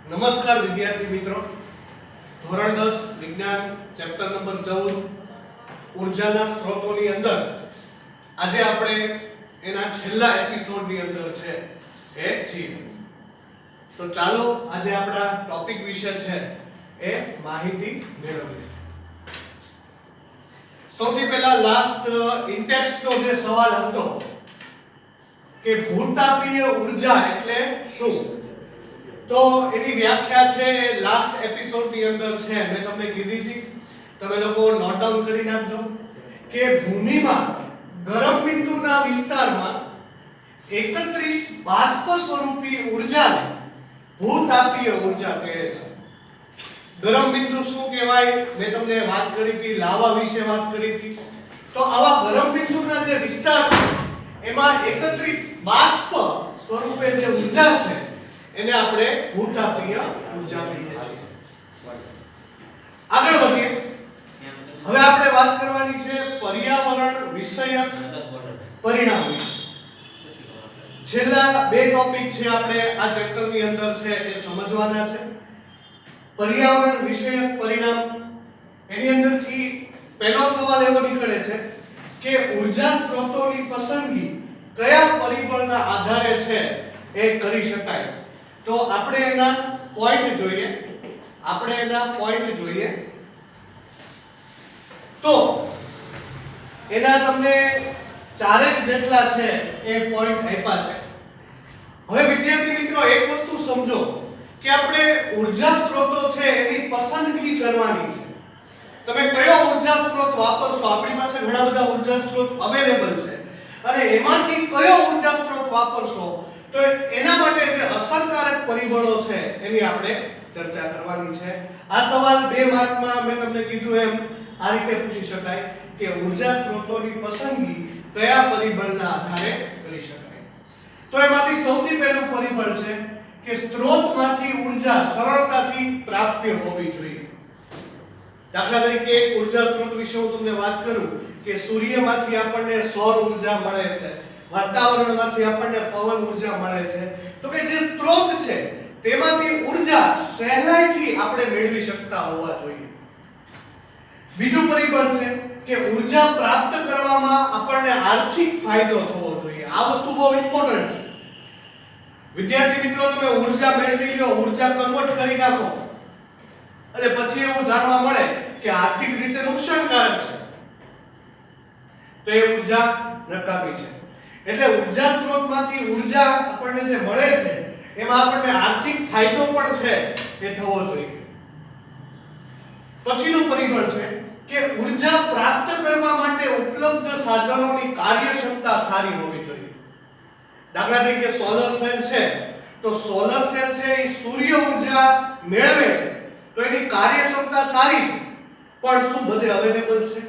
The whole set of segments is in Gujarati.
નમસ્કાર વિદ્યાર્થી મિત્રો, ધોરણ 10 વિજ્ઞાન ચેપ્ટર નંબર 14 ઉર્જાના સ્ત્રોતોની અંદર આજે આપણે એના છેલ્લા એપિસોડની અંદર છે એ છીએ. તો ચાલો આજે આપણા ટોપિક વિશે છે એ માહિતી મેળવીએ. સૌથી પહેલા લાસ્ટ ઇન્ટેક્સનો જે સવાલ હતો કે ભૂતાપીય ઉર્જા એટલે શું, તો એની વ્યાખ્યા છે લાસ્ટ એપિસોડની અંદર છે મેં તમને કીધી હતી, તમે લોકો નોટ ડાઉન કરી નાખજો કે ભૂમિમાં ગરમ બિંદુના વિસ્તારમાં એકત્રિત બાષ્પ સ્વરૂપી ઉર્જાને ભૂતાપીય ઉર્જા કહે છે. ગરમ બિંદુ શું કહેવાય મેં તમને વાત કરી હતી, લાવા વિશે વાત કરી હતી. તો આવા ગરમ બિંદુના જે વિસ્તાર છે એમાં એકત્રિત બાષ્પ સ્વરૂપે જે ઉર્જા છે એને આપણે ભૂતાપીય ઉર્જા કહીએ છીએ. આગળ વધીએ. હવે આપણે વાત કરવાની છે પર્યાવરણ વિષયક પરિણામ વિશે. છેલ્લા બે ટોપિક છે આપણે આ ચેપ્ટરની અંદર છે એ સમજવાના છે. પર્યાવરણ વિષયક પરિણામ એની અંદરથી પહેલો સવાલ એવો નીકળે છે કે ઉર્જા સ્ત્રોતોની પસંદગી કયા પરિબળના આધારે છે એ કરી શકાય. તો આપણે એના પોઈન્ટ જોઈએ. તો એના તમને ચારેક જેટલા છે એ પોઈન્ટ આપ્યા છે. હવે વિદ્યાર્થી મિત્રો એક વસ્તુ સમજો કે આપણે ઉર્જા સ્ત્રોતો છે એની પસંદગી કરવાની છે. તમે કયો ઉર્જા સ્ત્રોત વાપરશો, આપણી પાસે ઘણા બધા ઉર્જા સ્ત્રોત અવેલેબલ છે અને એમાંથી કયો ઉર્જા સ્ત્રોત વાપરશો તો એના માટે જે અસરકારક પરિબળો છે એની આપણે ચર્ચા કરવાની છે. આ સવાલ 2 માર્કમાં મેં તમને કીધું એમ આ રીતે પૂછી શકાય કે ઉર્જા સ્ત્રોતોની પસંદગી કયા પરિબળના આધારે કરી શકાય. તો એમાંથી સૌથી પહેલું પરિબળ છે કે સ્ત્રોતમાંથી ઉર્જા સરળતાથી પ્રાપ્ય હોવી જોઈએ. દાખલા તરીકે એક ઉર્જા સ્ત્રોત વિશે હું તમને વાત કરું કે સૂર્યમાંથી આપણને સૌર ઉર્જા મળે છે, વાતાવરણમાંથી આપણને પવન ઉર્જા મળે છે. તો કે જે સ્ત્રોત છે તેમાંથી ઉર્જા સહેલાઈથી આપણે મેળવી શકતા હોવા જોઈએ. બીજું પરિબળ છે કે ઉર્જા પ્રાપ્ત કરવામાં આપણને આર્થિક ફાયદો થવો જોઈએ. આ વસ્તુ બહુ ઇમ્પોર્ટન્ટ છે. વિદ્યાર્થી મિત્રો, તમે ઉર્જા મેળવી લો, ઉર્જા કન્વર્ટ કરી નાખો અને પછી એવું જાણવા મળે કે આર્થિક રીતે નુકસાનકારક છે તો એ ઉર્જા નકામી છે. એટલે ઉર્જા સ્ત્રોતમાંથી ઉર્જા આપણને જે મળે છે એમાં આપણને આર્થિક ફાયદો પણ છે એ થવો જોઈએ. પછીનું પરિબળ છે કે ઉર્જા પ્રાપ્ત કરવા માટે ઉપલબ્ધ સાધનોની કાર્યક્ષમતા સારી હોવી જોઈએ. દાખલા તરીકે સોલર સેલ છે તો સોલર સેલ છે એ સૂર્ય ઉર્જા મેળવે છે તો એની કાર્યક્ષમતા સારી છે, પણ શું બધે અવેલેબલ છે?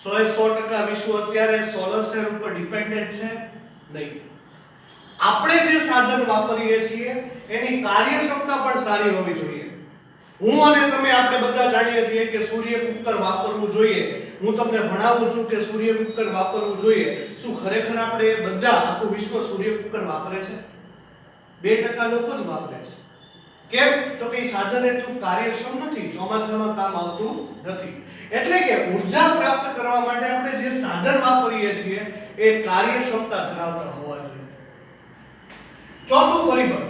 100% વિશ્વ અત્યારે સોલર સેલ ઉપર ડિપેન્ડન્ટ છે નહીં. આપણે જે સાધન વાપરીએ છીએ એની કાર્યક્ષમતા પણ સારી હોવી જોઈએ. હું અને તમે આપણે બધા જાણીએ છીએ કે સૂર્ય કુકર વાપરવું જોઈએ. હું તમને ભણાવું છું કે સૂર્ય કુકર વાપરવું જોઈએ. શું ખરેખર આપણે બધા આખું વિશ્વ સૂર્ય કુકર વાપરે છે? 2% લોકો જ વાપરે છે. કેમ? તો કે સાધન એટલું કાર્યક્ષમ નથી, ચોમાસામાં કામ આવતું નથી. એટલે કે ઉર્જા પ્રાપ્ત કરવા માટે આપણે જે સાધન વાપરીએ છીએ એ કાર્યક્ષમતા ધરાવતા હોવા જોઈએ. ચોથું પરિબળ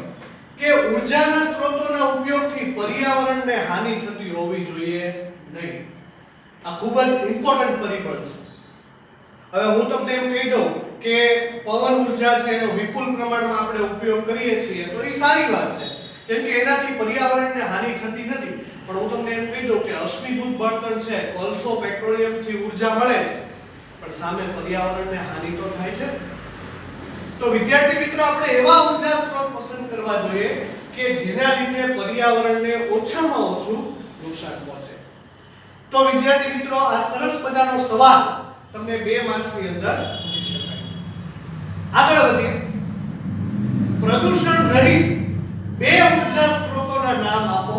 કે ઉર્જાના સ્ત્રોતોના ઉપયોગથી પર્યાવરણને હાનિ થતી હોવી જોઈએ નહીં. આ ખૂબ જ ઇમ્પોર્ટન્ટ પરિબળ છે. હવે હું તમને એમ કહી દઉં કે પવન ઉર્જા છે એનો વિપુલ પ્રમાણમાં આપણે ઉપયોગ કરીએ છીએ તો એ સારી વાત છે કેમ કે એનાથી પર્યાવરણને હાનિ થતી નથી. પણ હું તમને એમ કહી દઉં કે અશ્મિભૂત બળતણ છે, કોલસો, પેટ્રોલિયમથી ઉર્જા મળે છે પણ સામે પર્યાવરણને હાનિ તો થાય છે. તો વિદ્યાર્થી મિત્રો, આપણે એવા ઉર્જા સ્ત્રોત પસંદ કરવા જોઈએ કે જેના લીધે પર્યાવરણને ઓછામાં ઓછું નુકસાન પહોંચે. તો વિદ્યાર્થી મિત્રો, આ સરસ મજાનો સવાલ તમને 2 માર્ક્સની અંદર પૂછી શકાય. આગળ વધીએ. પ્રદૂષણ રહિત 2 ઉર્જા સ્ત્રોતોના નામ આપો.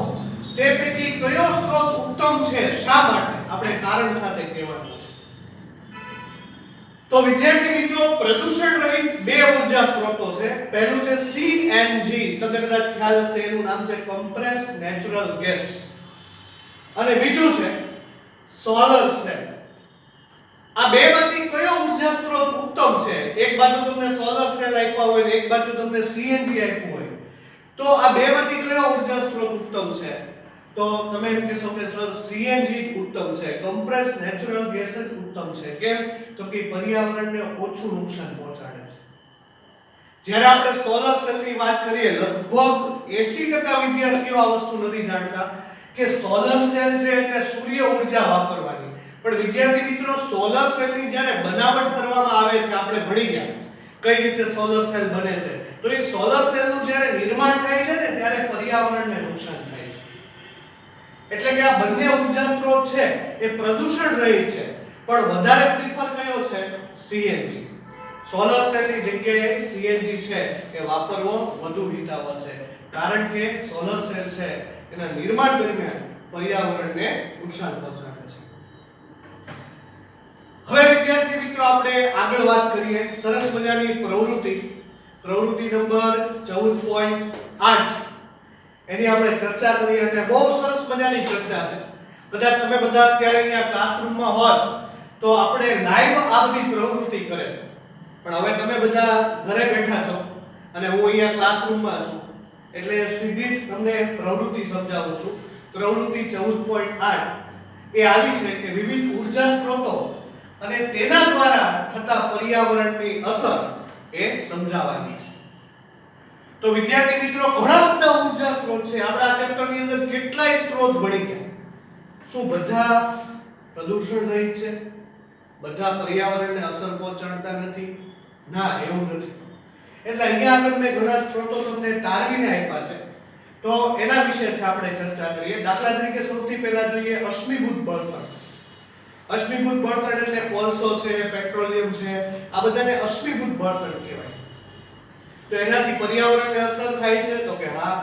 તે પૈકી કયો સ્ત્રોત ઉત્તમ છે, શા માટે? આપણે કારણ સાથે કહેવાનું છે. તો વિદ્યાર્થી મિત્રો પ્રદૂષણ રહિત બે ઉર્જા સ્ત્રોતો છે. પહેલું છે CNG, તમને કદાચ ખ્યાલ હશે, એનું નામ છે કમ્પ્રેસ્ડ નેચરલ ગેસ, અને બીજું છે સોલર સેલ. આ બેમાંથી કયો ઉર્જા સ્ત્રોત ઉત્તમ છે? એક બાજુ તમને સોલર સેલ આપ્યા હોય ને એક બાજુ તમને CNG આપ્યું હોય, તો આ બેમાંથી કયો ઉર્જા સ્ત્રોત ઉત્તમ છે? તો તમે એમ કહેશો કે સર CNG જ ઉત્તમ છે, કમ્પ્રેસ્ડ નેચરલ ગેસ જ ઉત્તમ છે. કેમ? તો કે પર્યાવરણને ઓછું નુકસાન પહોંચાડે છે. જ્યારે આપણે સોલર સેલની વાત કરીએ, લગભગ 80% વિદ્યાર્થીઓ આ વસ્તુ નથી જાણતા કે સોલર સેલ છે એટલે સૂર્ય ઊર્જા વાપરવાની. પણ વિદ્યાર્થી મિત્રો, સોલર સેલની જ્યારે બનાવટ કરવામાં આવે છે, આપણે ભણી ગયા કઈ રીતે સોલર સેલ બને છે, તો એ સોલર સેલનું જ્યારે નિર્માણ થાય છે ને ત્યારે પર્યાવરણને નુકસાન થાય છે. એટલે કે આ બંને ઉર્જા સ્ત્રોત છે એ પ્રદૂષણ રહિત છે, પણ વધારે પ્રિફર કયો છે? CNG. સોલર સેલની જગ્યાએ CNG છે એ વાપરવો વધુ હિતાવહ છે, કારણ કે સોલર સેલ છે એના નિર્માણ દરમિયાન પર્યાવરણને નુકસાન પહોંચાડે છે. હવે વિદ્યાર્થી મિત્રો, આપણે આગળ વાત કરીએ સરસ મજાની પ્રવૃત્તિ નંબર 14.8 એની આપણે ચર્ચા કરી, અને બહુ સરસ મજાની ચર્ચા છે. તમે બધા અત્યારે અહીંયા ક્લાસરૂમમાં હોત તો આપણે લાઈવ આ બધી પ્રવૃત્તિ કરે, પણ હવે તમે બધા ઘરે બેઠા છો અને હું અહીંયા ક્લાસરૂમમાં છું, એટલે સીધી જ તમને પ્રવૃત્તિ સમજાવું છું. પ્રવૃત્તિ 14.8 એ આવી છે કે વિવિધ ઉર્જા સ્ત્રોતો અને તેના દ્વારા થતા પર્યાવરણની અસર એ સમજાવવાની છે. તો વિદ્યાર્થી મિત્રો, ઘણા બધા ઉર્જા સ્ત્રોત છે. આપણા ચેપ્ટરની અંદર કેટલાય સ્ત્રોત ભણી ગયા. શું બધા પ્રદૂષણ રહિત છે? બધા પર્યાવરણને અસર પહોંચાડતા નથી? ના, એવું નથી. એટલે અહીંયા આગળ મેં ઘણા સ્ત્રોતો તમને તારવીને આપ્યા છે, તો એના વિશે છે આપણે ચર્ચા કરીએ. દાખલા તરીકે સૌથી પહેલા જોઈએ અશ્મિભૂત બળતણ. અશ્મિભૂત બળતણ એટલે કોલસો છે, પેટ્રોલિયમ છે, આ બધાને અશ્મિભૂત બળતણ કહેવાય. તો એનાથી પર્યાવરણને અસર થાય છે? તો કે હા,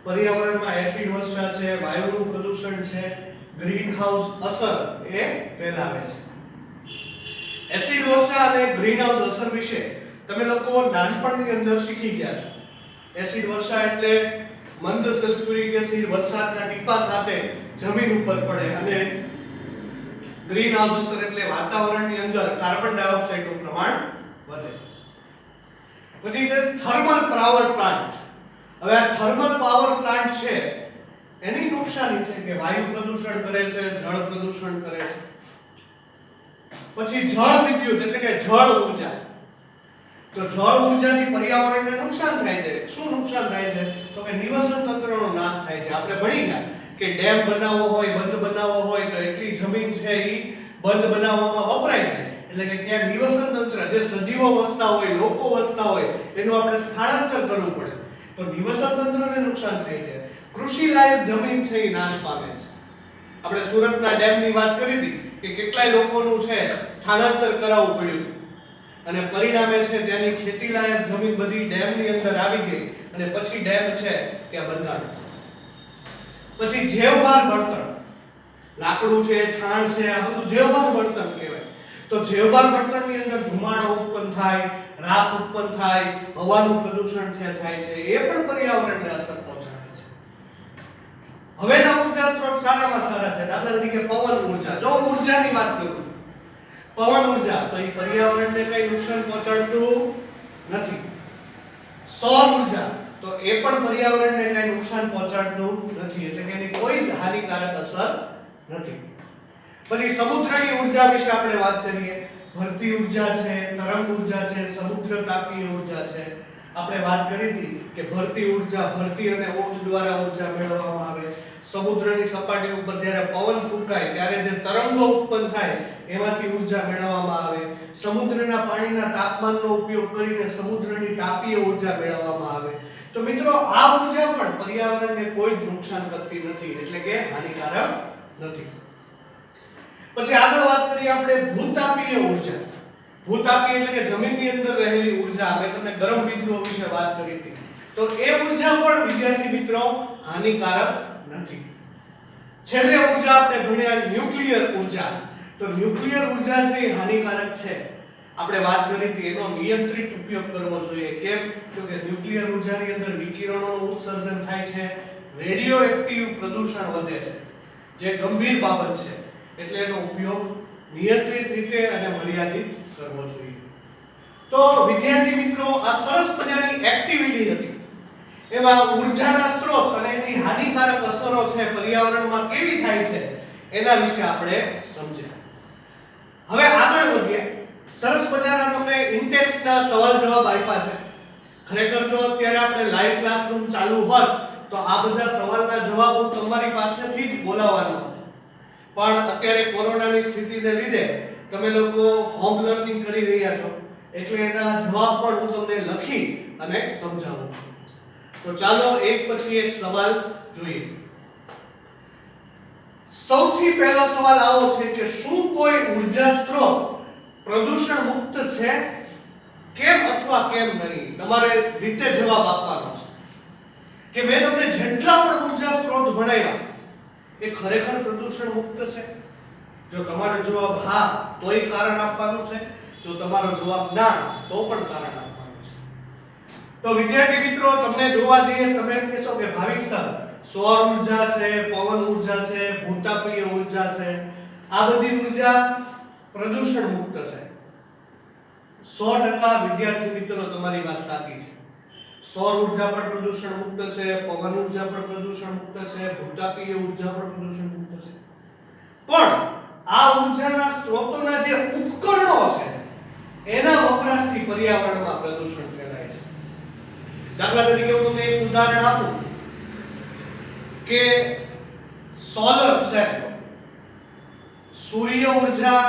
પર્યાવરણમાં એસિડ વર્ષા છે, વાયુનું પ્રદૂષણ છે, ગ્રીનહાઉસ અસર એ ફેલાવે છે. એસિડ વર્ષા અને ગ્રીનહાઉસ અસર વિશે તમે લોકો નાનપણની અંદર શીખી ગયા છો. એસિડ વર્ષા એટલે મંદ સલ્ફ્યુરિક એસિડ વરસાદના ટીપા સાથે જમીન ઉપર પડે, અને ગ્રીનહાઉસ અસર એટલે વાતાવરણની અંદર કાર્બન ડાયોક્સાઇડનું પ્રમાણ વધે. પછી છે થર્મલ પાવર પ્લાન્ટ. હવે આ થર્મલ પાવર પ્લાન્ટ છે એની નુકસાની છે કે વાયુ પ્રદૂષણ કરે છે, જળ પ્રદૂષણ કરે છે. પછી જળ વિદ્યુત એટલે કે જળ ઊર્જા. તો જળ ઊર્જાથી પર્યાવરણને નુકસાન થાય છે. શું નુકસાન થાય છે? તો કે નિવસન તંત્રનો નાશ થાય છે. આપણે ભણી ગયા કે ડેમ બનાવવો હોય, બંધ બનાવવો હોય તો એટલી જમીન છે એ બંધ બનાવવામાં વપરાય છે. એટલે કે ત્યાં નિવસન તંત્ર, જે સજીવો વસતા હોય, લોકો વસતા હોય, એનું આપણે સ્થળાંતર કરવું પડે. તો નિવસન તંત્રને નુકસાન થાય છે. કૃષિ લાયક જમીન છે એ નાશ પામે છે. આપણે સુરતના ડેમની વાત કરી હતી કે કેટલાય લોકોનું છે સ્થળાંતર કરાવવું પડ્યું, અને પરિણામે છે ત્યાંની ખેતી લાયક જમીન બધી ડેમની અંદર આવી ગઈ, અને પછી ડેમ છે ત્યાં બંધાણો. પછી જૈવભાર બળતણ. લાકડું છે, છાણ છે, આ બધું જૈવભાર બળતણ કહેવાય. તો જૈવભાર બળતણની અંદર ધુમાડો ઉત્પન્ન થાય, રાખ ઉત્પન્ન થાય, હવાનું પ્રદૂષણ થાય છે, એ પણ પર્યાવરણને અસર પહોંચાડે છે. હવેના ઉર્જા સ્ત્રોત સારામાં સારા છે. દાખલા તરીકે પવન ઉર્જા. જો ઉર્જાની વાત કરું છું, પવન ઉર્જા, તો એ પર્યાવરણને કઈ નુકસાન પહોંચાડતું નથી. સૌર ઉર્જા, તો એ પણ પર્યાવરણને કઈ નુકસાન પહોંચાડતું નથી, એટલે કે એની કોઈ જ હાનિકારક અસર નથી. પછી સમુદ્રની ઉર્જા વિશે આપણે વાત કરીએ. ભરતી ઉર્જા છે, તરંગ ઉર્જા છે, સમુદ્ર તાપીય ઉર્જા છે. આપણે વાત કરી હતી કે ભરતી ઉર્જા, ભરતી અને ઓટ દ્વારા ઉર્જા મેળવવામાં આવે. સમુદ્રની સપાટી ઉપર જ્યારે પવન ફૂંકાય ત્યારે જે તરંગો ઉત્પન્ન થાય એમાંથી ઉર્જા મેળવવામાં આવે. સમુદ્રના પાણીના તાપમાનનો ઉપયોગ કરીને સમુદ્રની તાપીય ઉર્જા મેળવવામાં આવે. તો મિત્રો, આ ઉર્જા પણ પર્યાવરણને કોઈ જ નુકસાન કરતી નથી, એટલે કે હાનિકારક નથી. પછી આગળ વાત કરીએ આપણે ભૂતાપીય ઉર્જા. ભૂતાપીય એટલે કે જમીનની અંદર રહેલી ઉર્જા. મેં તમને ગરમ બિંદુઓ વિશે વાત કરી હતી. તો એ ઉર્જા પણ વિદ્યાર્થી મિત્રો હાનિકારક નથી. છેલ્લે ઉર્જા આપણે ભણ્યા ન્યુક્લિયર ઉર્જા. તો ન્યુક્લિયર ઉર્જા છે એ હાનિકારક છે. આપણે વાત કરી હતી એનો નિયંત્રિત ઉપયોગ કરવો જોઈએ. કેમ? કે ન્યુક્લિયર ઉર્જાની અંદર વિકિરણોનું ઉત્સર્જન થાય છે, રેડિયો એક્ટિવ પ્રદૂષણ વધે છે, જે ગંભીર બાબત છે. એટલે એનો ઉપયોગ નિયંત્રિત રીતે અને મર્યાદિત કરવો જોઈએ. તો વિદ્યાર્થી મિત્રો, આ સરસ મજાની એક્ટિવિટી હતી. એમાં ઉર્જાના સ્ત્રોત અને એની હાનિકારક અસરો છે પર્યાવરણમાં કેવી થાય છે એના વિશે આપણે સમજ્યા. હવે આગળ વધીએ. સરસ મજાના તમને ઇન્ટેક્સના સવાલ જવાબ આપ્યા છે. ખરેખર જો અત્યારે આપણે લાઈવ ક્લાસરૂમ ચાલુ હોત તો આ બધા સવાલના જવાબ હું તમારી પાસેથી જ બોલાવવાનો હતો. પણ અત્યારે કોરોનાની સ્થિતિને લીધે તમે લોકો હોમ લર્નિંગ કરી રહ્યા છો, એટલે એના જવાબ પણ હું તમને લખી અને સમજાવું છું. તો ચાલો એક પછી એક સવાલ જોઈએ. સૌથી પહેલો સવાલ આવો છે કે શું કોઈ ઉર્જા સ્ત્રોત પ્રદૂષણ મુક્ત છે? કેમ અથવા કેમ નહીં? તમારે રીતે જવાબ આપવાનો છે કે મેં તમને જેટલા પણ ઉર્જા સ્ત્રોત ભણાવ્યા એ ખરેખર પ્રદૂષણ મુક્ત છે. જો તમારો જવાબ હા તો એ કારણ આપવાનું છે, જો તમારો જવાબ ના તો પણ કારણ આપવાનું છે. તો વિદ્યાર્થી મિત્રો, તમને જોવા જઈએ તમે એમ કહેશો કે ભાવિક સર, સૌર ઉર્જા છે, પવન ઉર્જા છે, ભૂતાપીય ઉર્જા છે, આ બધી ઉર્જા પ્રદૂષણ મુક્ત છે. 100% વિદ્યાર્થી મિત્રો તમારી વાત સાચી છે. સૌર ઉર્જા પણ પ્રદૂષણ મુક્ત છે, પવન ઉર્જા પણ પ્રદૂષણ મુક્ત છે, ભૂતાપીય ઉર્જા પણ પ્રદૂષણ મુક્ત છે. પણ આ ઉર્જાના સ્ત્રોતોના જે ઉપકરણો છે એના વપરાશથી પર્યાવરણમાં પ્રદૂષણ ફેલાય છે. દાખલા તરીકે હું તમને એક ઉદાહરણ આપું કે સોલર સેલ, સૂર્ય ઉર્જા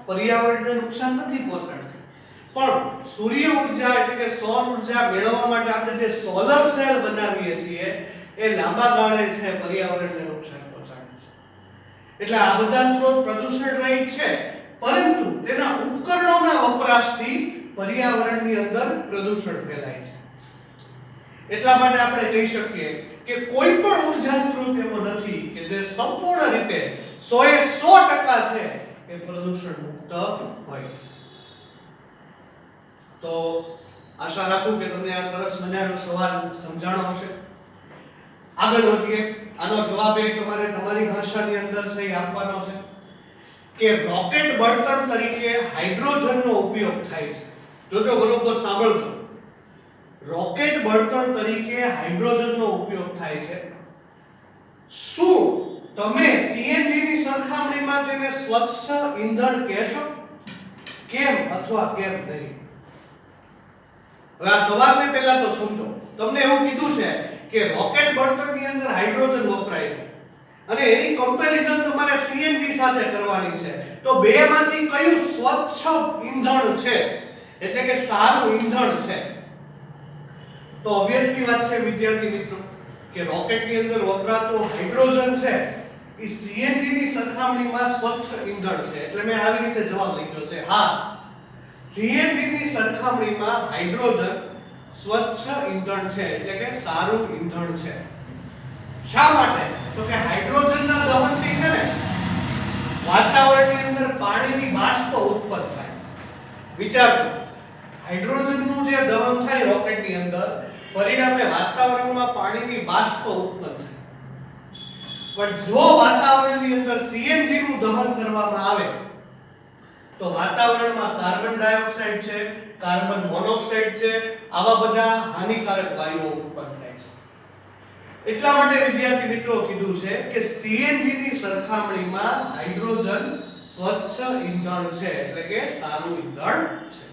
પર્યાવરણને નુકસાન નથી પહોંચાડતી, પણ સૂર્ય ઉર્જા એટલે કે સૌર ઉર્જા મેળવવા માટે આપણે જે સોલર સેલ બનાવીએ છીએ એ લાંબા ગાળે છે પર્યાવરણને નુકસાન પહોંચાડે છે. એટલે આ બધા સ્ત્રોત પ્રદૂષણ રહિત છે, પરંતુ તેના ઉપકરણોના વપરાશથી પર્યાવરણની અંદર પ્રદૂષણ ફેલાય છે. એટલા માટે આપણે કહી શકીએ કે કોઈ પણ ઉર્જા સ્ત્રોત એવો નથી કે જે સંપૂર્ણ રીતે 100% છે એ પ્રદૂષણ મુક્ત હોય. તો આશા રાખું કે તમને આ સરસ મજાનો સવાલ સમજાણો હશે. આગળ વધીએ. આનો જવાબ એક તમારે તમારી ભાષાની અંદર છે એ આપવાનો છે કે રોકેટ બળતણ તરીકે હાઇડ્રોજનનો ઉપયોગ થાય છે. જોજો, બરોબર સાંભળજો. રોકેટ બળતણ તરીકે હાઇડ્રોજનનો ઉપયોગ થાય છે. શું તમે સીએનજી ની સરખામણીમાં તેને સ્વચ્છ ઈંધણ કહેશો? કેમ અથવા કેમ નહીં? હવે આ સવાલને પહેલા તો સમજો. તમને એવું કીધું છે કે રોકેટ બળતણની અંદર હાઇડ્રોજન વપરાય છે અને એની કમ્પેરિઝન તમારે સીએનજી સાથે કરવાની છે. તો બેમાંથી કયું સ્વચ્છ ઈંધણ છે, એટલે કે સારું ઈંધણ છે? તો ઓબ્વિયસલી વાત છે વિદ્યાર્થી મિત્રો કે રોકેટની અંદર વપરાતો હાઇડ્રોજન છે એ સીએનજી ની સરખામણીમાં સ્વચ્છ ઈંધણ છે. એટલે મેં આવી રીતે જવાબ લખ્યો છે, હા, સીએનજી ની સરખામણીમાં હાઇડ્રોજન સ્વચ્છ ઈંધણ છે, એટલે કે સારું ઈંધણ છે. શા માટે? તો કે હાઇડ્રોજનના દહનથી છે ને વાતાવરણની અંદર પાણીની બાષ્પ ઉત્પન્ન થાય. વિચારજો, હાઇડ્રોજનનું જે દહન થાય રોકેટની અંદર, પરિણામે વાતાવરણમાં પાણીની બાષ્પ ઉત્પન્ન થાય. પણ જો વાતાવરણની અંદર સીએનજી નું દહન કરવામાં આવે તો વાતાવરણમાં કાર્બન ડાયોક્સાઇડ છે, કાર્બન મોનોક્સાઇડ છે, આવા બધા હાનિકારક વાયુઓ ઉત્પન્ન થાય છે. એટલા માટે વિદ્યાર્થી મિત્રો કીધું છે કે સીએનજી ની સરખામણીમાં હાઇડ્રોજન સ્વચ્છ ઈંધણ છે, એટલે કે સારું ઈંધણ છે.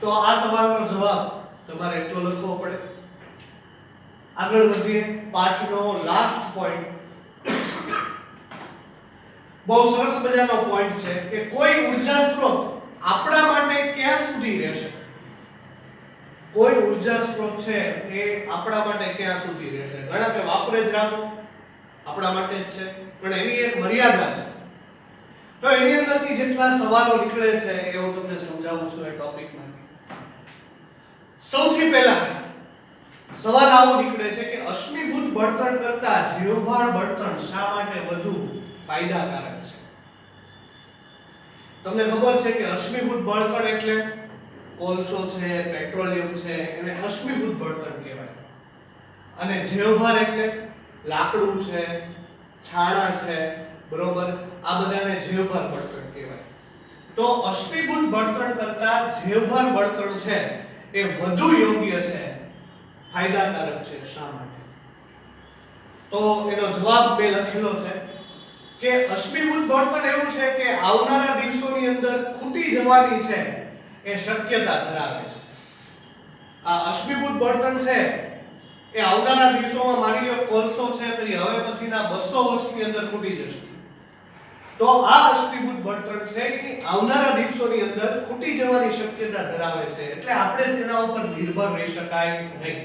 તો આ સવાલનો જવાબ તમારે એટલો લખવો પડે. આગળ વધીએ. પાઠનો લાસ્ટ પોઈન્ટ બહુ સરસ મજાનો પોઈન્ટ છે કે કોઈ ઉર્જા સ્ત્રોત આપણા માટે ક્યાં સુધી રહેશે? કોઈ ઉર્જા સ્ત્રોત છે એ આપણા માટે ક્યાં સુધી રહેશે? ઘણા કે વાપરે જ રાખો, આપણા માટે જ છે, પણ એની એક મર્યાદા છે. તો એની અંદરથી જેટલા સવાલો નીકળે છે એ હું તમને સમજાવું છું એ ટોપિકમાંથી. સૌથી પહેલા સવાલ આવો નીકળે છે કે અશ્મિભૂત બળતણ કરતા જીવભાર બળતણ શા માટે વધુ ફાયદાકારક છે? તમને ખબર છે કે અશ્મિભૂત બળતણ એટલે કોલસો છે, પેટ્રોલિયમ છે, એને અશ્મિભૂત બળતણ કહેવાય. અને જૈવભાર એટલે લાકડું છે, છાણા છે, બરોબર, આ બધાને જૈવભાર બળતણ કહેવાય. તો અશ્મિભૂત બળતણ કરતા જૈવભાર બળતણ છે એ વધુ યોગ્ય છે, ફાયદાકારક છે. શા માટે? તો એનો જવાબ મેં લખેલો છે કે અશ્મિભૂત બળતણ એવું છે કે આવનારા દિવસોની અંદર ખૂટી જવાની છે એ શક્યતા ધરાવે છે. આ અશ્મિભૂત બળતણ છે એ આવનારા દિવસોમાં માની લો કોલસો છે તો હવે પછીના 200 વર્ષની અંદર ખૂટી જશે. તો આ અશ્મિભૂત બળતણ છે એ આવનારા દિવસોની અંદર ખૂટી જવાની શક્યતા ધરાવે છે, એટલે આપણે તેના ઉપર નિર્ભર રહી શકાય નહીં.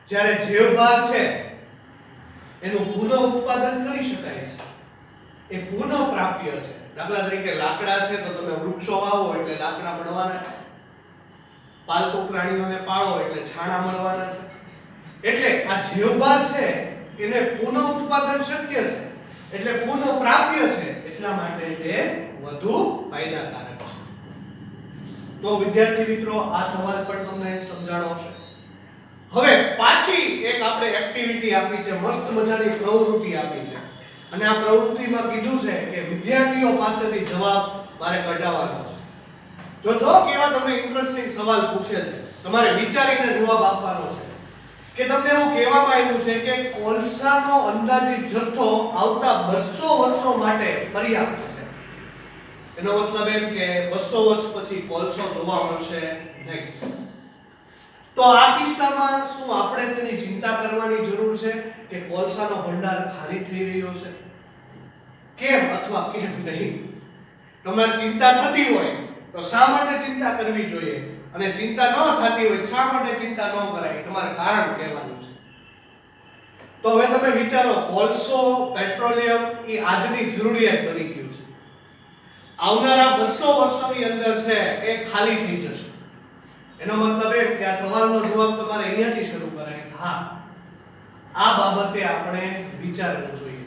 જ્યારે જૈવભાર છે એનું પુનઃ ઉત્પાદન કરી શકાય છે, એ પુનઃ પ્રાપ્ય છે. દાખલા તરીકે લાકડા છે તો તમે વૃક્ષો વાવો એટલે લાકડા મળવાના છે, પાલતુ પ્રાણીઓને પાળો એટલે છાણા મળવાના છે. એટલે આ જૈવભાર છે એને પુનઃ ઉત્પાદન શક્ય છે, એટલે પુનઃ પ્રાપ્ય છે, એટલા માટે તે વધુ ફાયદાકારક છે. તો વિદ્યાર્થી મિત્રો, આ સવાલ પણ તમને સમજાણો હશે. હવે પાછી એક આપણે એક્ટિવિટી આપી છે, મસ્ત મજાની પ્રવૃત્તિ આપી છે, અને આ પ્રવૃત્તિમાં કીધું છે કે વિદ્યાર્થીઓ પાસેથી જવાબ મારે કઢાવવાનો છે. જો કેવા તમને ઇન્ટરેસ્ટિંગ સવાલ પૂછે છે, તમારે વિચારીને જવાબ આપવાનો છે. કે તમને એવું કહેવામાં આવ્યું છે કે કોલસાનો અંદાજિત જથ્થો આવતા 200 વર્ષો માટે પર્યાપ્ત છે. એનો મતલબ એમ કે 200 વર્ષ પછી કોલસો જોવા મળશે નહીં. તો આ કિસ્સામાં શું આપણે તેની ચિંતા કરવાની જરૂર છે કે કોલસાનો ભંડાર ખાલી થઈ રહ્યો છે? કેમ અથવા કેમ નહીં? તમારે ચિંતા થતી હોય તો શા માટે ચિંતા કરવી જોઈએ, અને ચિંતા ન થતી હોય શા માટે ચિંતા ન કરાય, તમારે કારણ કહેવાનું છે. તો હવે તમે વિચારો, કોલસો, પેટ્રોલિયમ એ આજની જરૂરિયાત બની ગયું છે. આવનારા 200 વર્ષોની અંદર છે એ ખાલી થઈ જશે. એનો મતલબ એમ કે આ સવાલનો જવાબ તમારે અહીંયાથી શરૂ કરાય. હા, આ બાબતે આપણે વિચારવું જોઈએ.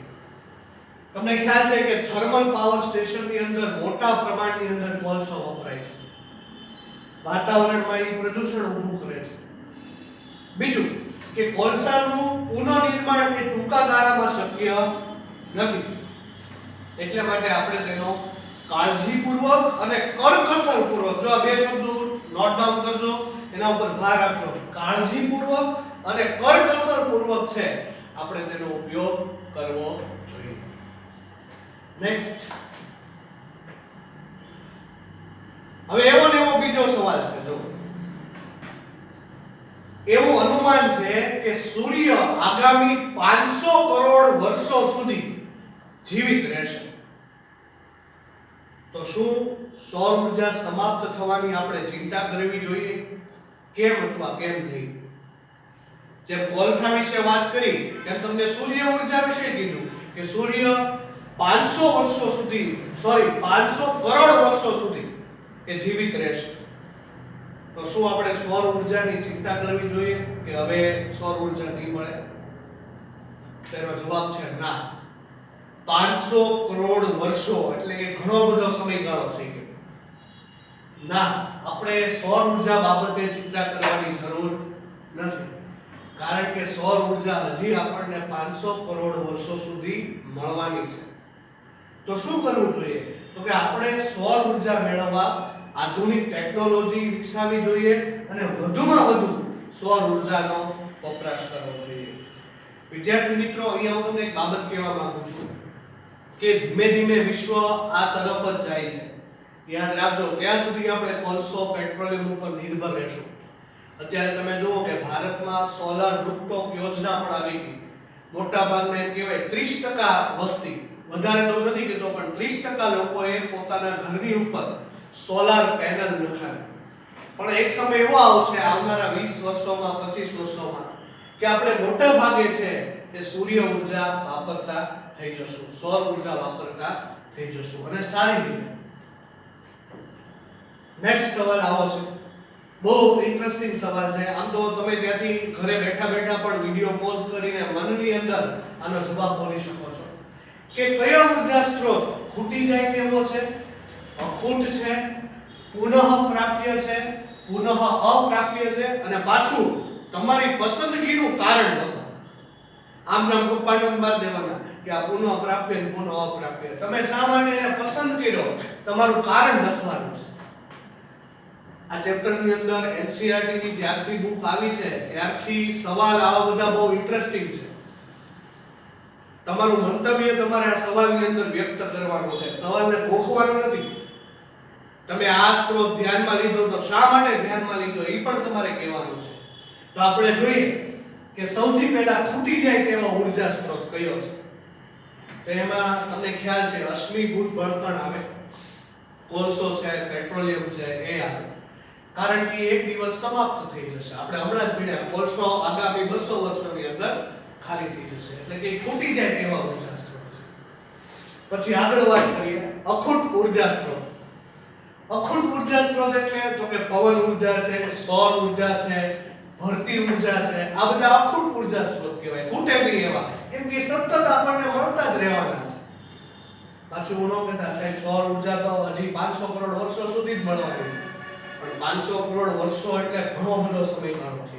તમને ખ્યાલ છે કે થર્મલ પાવર સ્ટેશનની અંદર મોટા પ્રમાણની અંદર કોલસો વપરાય છે. વાતાવરણમાં એ પ્રદૂષણ ઊભું કરે છે. બીજું કે કોલસાનું પુનઃનિર્માણ એ ટૂંકા ગાળામાં શક્ય નથી, એટલા માટે આપણે તેનો કાળજીપૂર્વક અને કરકસરપૂર્વક, જો આ બે શબ્દો નોટ ડાઉન કરજો, એના ઉપર ભાર આપજો, કાળજીપૂર્વક અને કરકસરપૂર્વક છે આપણે તેનો ઉપયોગ કરવો જોઈએ. નેક્સ્ટ, હવે એવો બીજો સવાલ છે. જો એવું અનુમાન છે કે સૂર્ય આગામી 500 કરોડ વર્ષો સુધી જીવિત રહેશે. તો શું સૌર ઉર્જા સમાપ્ત થવાની આપણે ચિંતા કરવી જોઈએ? કેમ અથવા કેમ નહીં? જેમ કોલસા વિશે વાત કરી તેમ તમને સૂર્ય ઉર્જા વિશે કીધું કે સૂર્ય 500 વર્ષો સુધી 500 કરોડ વર્ષો સુધી એ જીવિત રહેશે. તો શું આપણે સૌર ઉર્જાની ચિંતા કરવી જોઈએ કે હવે સૌર ઉર્જા નહીં મળે? તેનો જવાબ છે ના. 500 કરોડ વર્ષો એટલે કે ઘણો બધો સમયગાળો થઈ ગયો. ના, આપણે સૌર ઉર્જા બાબતે ચિંતા કરવાની જરૂર નથી, કારણ કે સૌર ઉર્જા હજી આપણને 500 કરોડ વર્ષો સુધી મળવાની છે. તો શું કરવું જોઈએ? તો કે આપણે સૌર ઉર્જા મેળવવા આધુનિક ટેકનોલોજી વિકસાવવી જોઈએ અને વધુમાં વધુ સૌર ઉર્જાનો વપરાશ કરવો જોઈએ. વિદ્યાર્થી મિત્રો, અહીંયા હું તમને એક બાબત કહેવા માંગુ છું કે ધીમે ધીમે વિશ્વ આ તરફ જ જાય છે. યાદ રાખજો, ત્યાં સુધી આપણે કોલસો, પેટ્રોલિયમ ઉપર નિર્ભર રહેશું. અત્યારે તમે જુઓ કે ભારતમાં સોલર રૂફટોપ યોજના પણ આવી ગઈ. મોટા ભાગના એમ કહેવાય 30% વસ્તી, વધારે તો નથી કહેતો પણ 30% લોકોએ પોતાના ઘરની ઉપર સોલાર પેનલ નખાવી. પણ એક સમય એવો આવશે આવનારા 20 વર્ષોમાં, 25 વર્ષોમાં કે આપણે મોટા ભાગે છે એ સૂર્ય ઉર્જા વાપરતા થઈ જશું, સૌર ઉર્જા વાપરતા થઈ જશું, અને સારી રીતે. નેક્સ્ટ સવાલ આવો છે, બહુ ઇન્ટરેસ્ટિંગ સવાલ છે. આમ તો તમે ત્યાંથી ઘરે બેઠા બેઠા પણ વિડિયો પોઝ કરીને મનની અંદર આનો જવાબ બોલી શકો છો કે કયો ઉર્જા સ્ત્રોત ખૂટી જાય તેવો છે અખૂટ છે, પુનઃ પ્રાપ્ય છે, પુનઃ અપ્રાપ્ય છે અને પાછું તમારી પસંદગીનું કારણ લખો. આમ નામ પપ્પા નંબર દેવાના કે આ પુનઃ પ્રાપ્ય અને પુનઃ અપ્રાપ્ય. તમે શા માટે એને પસંદ કર્યો તમારું કારણ લખવાનું છે. આ ચેપ્ટર ની અંદર NCERT ની જ્યારથી બુક આવી છે ત્યારથી સવાલ આવા બધા બહુ ઇન્ટરેસ્ટિંગ છે. તમારું મંતવ્ય તમારે આ સવાલની અંદર વ્યક્ત કરવાનું છે. સવાલને ગોખવાનો નથી. તમે આ સ્ત્રોત ધ્યાનમાં લીધો તો શા માટે ધ્યાનમાં લીધો એ પણ તમારે કહેવાનું છે. તો આપણે જોઈએ કે સૌથી પહેલા ખૂટી જાય તેવા ઊર્જા સ્ત્રોત કયો છે. તો એમાં તમને ખ્યાલ છે અશ્મિભૂત બળતણ આવે, કોલસો છે, પેટ્રોલિયમ છે એ આવે. કારણ કે એક દિવસ સમાપ્ત થઈ જશે. આપણે હમણાં જ ભણ્યા કોલસો આગામી 200 વર્ષોની અંદર ખાલી થઈ જશે. એટલે કે ખૂટી જાય તેવા ઊર્જા સ્ત્રોત છે. પછી આગળ વાત કરીએ અખૂટ ઊર્જા સ્ત્રોત. અખૂટ ઊર્જા સ્ત્રોત એટલે તો કે પવન ઊર્જા છે, સૌર ઊર્જા છે, ભરતી ઊર્જા છે. આ બધા અખૂટ ઊર્જા સ્ત્રોત કહેવાય. ખૂટે નહીં એવા. કેમ કે સતત આપણને મળતા જ રહેવાના છે. પાછું ઉનો કહેતા સાહેબ સૌર ઊર્જા તો હજી 500 કરોડ વર્ષો સુધી જ મળવાની છે. પણ 500 કરોડ વર્ષો એટલે ઘણો બધો સમયગાળો છે.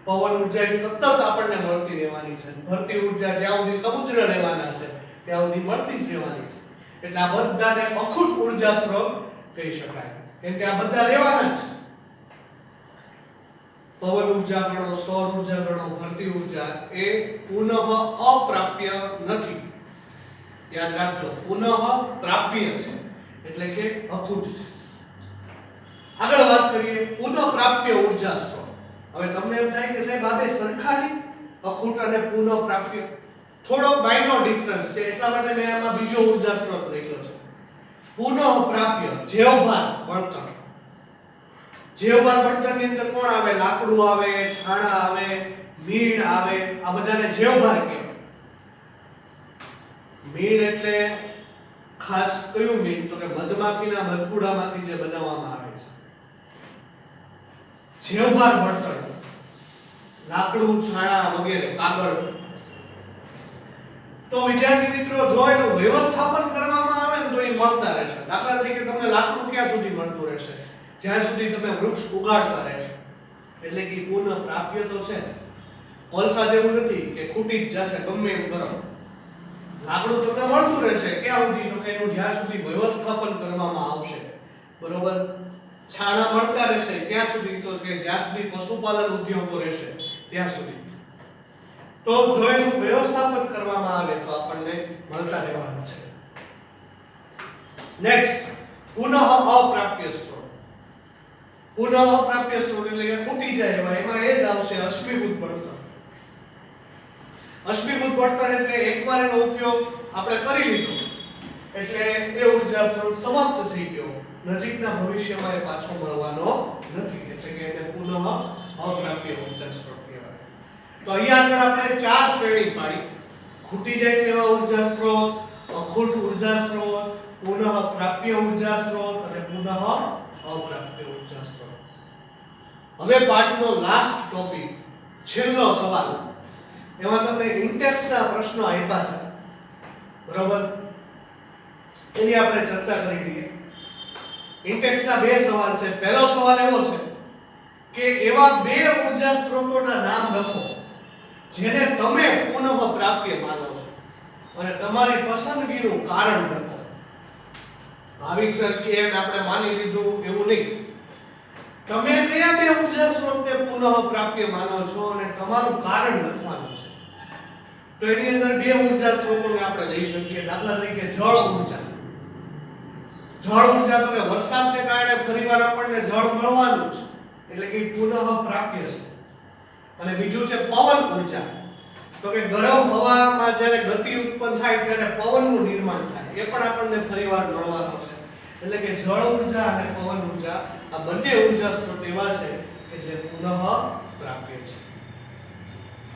પવન ઊર્જા સતત આપણને મળતી રહેવાની છે. ભરતી ઊર્જા જ્યાં સુધી સમુદ્ર રહેવાના છે ત્યાં સુધી મળતી જ રહેવાની છે. એટલે આ બધાને અખૂટ ઊર્જા સ્ત્રોત કહી શકાય. કેમ કે આ બધા રહેવાના જ છે. પવન ઊર્જા ગણો, સૌર ઊર્જા ગણો, ભરતી ઊર્જા એ પુનઃ અપ્રાપ્ય નથી. યાદ રાખજો પુનઃ પ્રાપ્ય છે એટલે કે અખૂટ છે. આગળ વાત કરીએ પુનઃ પ્રાપ્ય ઊર્જા સ્ત્રોત. હવે તમને એમ થાય કે સાહેબ આ બે સરખાની અખૂટ અને પુનઃ પ્રાપ્ય થોડો માઇનોર ડિફરન્સ છે એટલા માટે મેં આમાં બીજો ઊર્જા સ્ત્રોત લખ્યો છે. પુનઃ પ્રાપ્ય જેવભાર બળતણ. જેવભાર બળતણની અંદર કોણ આવે? લાકડું આવે, છાણા આવે, મીણ આવે. આ બધાને જેવભાર કહેવાય. મીણ એટલે ખાસ કયું મીણ? તો કે મધમાખીના મધપુડામાંથી જે બનાવવામાં આવે છે. જેવભાર બળતણ લાકડું, છાણા વગેરે, કાગળ. તો વિદ્યાર્થી મિત્રો જો એનું વ્યવસ્થાપન કરવામાં આવે ને તો એ મળતા રહેશે. દાખલા તરીકે તમને લાકડું ક્યાં સુધી મળતું રહેશે? જ્યાં સુધી તમે વૃક્ષ ઉગાડતા રહેશો. એટલે કે પુનઃ પ્રાપ્ય તો છે. કોલસા જેવું નથી કે ખૂટી જ જશે ગમે એમ કરો. લાકડું તમને મળતું રહેશે ક્યાં સુધી? તો કે એનું જ્યાં સુધી વ્યવસ્થાપન કરવામાં આવશે. બરોબર? છાણા મળતા રહેશે ત્યાં સુધી, તો કે જ્યાં સુધી પશુપાલન ઉદ્યોગો રહેશે ત્યાં સુધી. તો જો એનું વ્યવસ્થાપન કરવામાં આવે તો આપણને મળતા રહેવાના છે. નેક્સ્ટ પુનઃ અપ્રાપ્ય સ્ત્રોત. પુનઃ અપ્રાપ્ય સ્ત્રોત એટલે કે ખૂટી જાય એવા. એમાં એ જ આવશે અશ્મિભૂત બળતણ. અશ્મિભૂત બળતણ એટલે એકવાર એનો ઉપયોગ આપણે કરી લીધો એટલે એ ઊર્જા સ્ત્રોત સમાપ્ત થઈ ગયો. નજીકના ભવિષ્યમાં એ પાછો મળવાનો નથી. એટલે કે એને પુનઃ અપ્રાપ્ય ઊર્જા સ્ત્રોત કહેવાય. તો અહીંયા આગળ આપણે 4 શ્રેણી પાડી. ખૂટી જાય તેવા ઊર્જા સ્ત્રોત, અખૂટ ઊર્જા સ્ત્રોત, પુનઃ પ્રાપ્ય ઊર્જા સ્ત્રોત અને પુનઃ અપ્રાપ્ય ઊર્જા સ્ત્રોત. હવે પાઠનો લાસ્ટ ટોપિક, છેલ્લો સવાલ. એમાં તમને ઇન્ટેક્સના પ્રશ્નો આપ્યા છે. બરાબર? એની આપણે ચર્ચા કરી દઈએ. ઇન્ટેક્સના 2 સવાલ છે. પહેલો સવાલ એવો છે કે એવા 2 ઊર્જા સ્ત્રોતોના નામ લખો જેને તમે પુનઃ પ્રાપ્ય માનો છો અને તમારી પસંદગીનું કારણ લખો. ભાવિક સર કે આપણે માની લીધું એવું નહીં. તમે કયા 2 ઊર્જા સ્ત્રોતને પુનઃ પ્રાપ્ય માનો છો અને તમારું કારણ લખવાનું છે. તો એની અંદર 2 ઊર્જા સ્ત્રોતોને આપણે લઈ શકીએ. દાખલા તરીકે જળ ઊર્જા. જળ ઊર્જા તો કે વરસાદને કારણે ફરીવાર આપણને જળ મળવાનું છે એટલે કે પુનઃ પ્રાપ્ય છે. અને બીજું છે પવન ઊર્જા. તો કે ગરમ હવામાં જ્યારે ગતિ ઉત્પન્ન થાય ત્યારે પવનનું નિર્માણ થાય. એ પણ આપણને ફરીવાર મળવાનો છે. એટલે કે જળ ઊર્જા અને પવન ઊર્જા આ બંને ઊર્જા સ્ત્રોત એવા છે કે જે પુનઃ પ્રાપ્ય છે.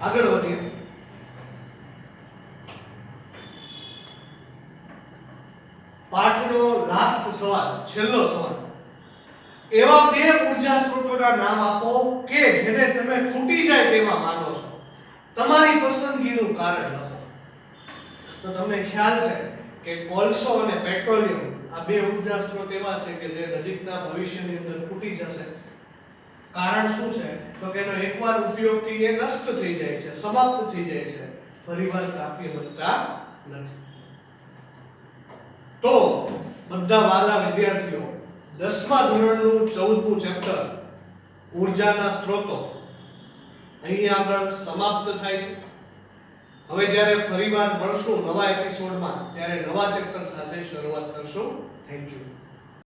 આગળ વધીએ. પાઠનો લાસ્ટ સવાલ, છેલ્લો સવાલ. એવા 2 ઊર્જા સ્ત્રોતોના નામ આપો કે જેને તમે ખૂટી જાય તેવા માનો છો. તમારી પસંદગીનું કારણ લખો. તો તમને ખ્યાલ છે કે કોલસો અને પેટ્રોલિયમ આ બે ઉર્જા સ્ત્રોત એવા છે કે જે નજીકના ભવિષ્યની અંદર ખૂટી જશે. કારણ શું છે તો કે એનો એકવાર ઉપયોગથી એ નષ્ટ થઈ જાય છે, સમાપ્ત થઈ જાય છે, ફરીવાર પ્રાપ્ય બનતા નથી. તો બધા વાલા વિદ્યાર્થીઓ 10મા ધોરણનું 14મું ચેપ્ટર ઉર્જાના સ્ત્રોતો અહીં આગળ સમાપ્ત થાય છે. હવે જ્યારે ફરીવાર મળશું નવા એપિસોડમાં ત્યારે નવા ચેપ્ટર સાથે શરૂઆત કરશું. Thank you.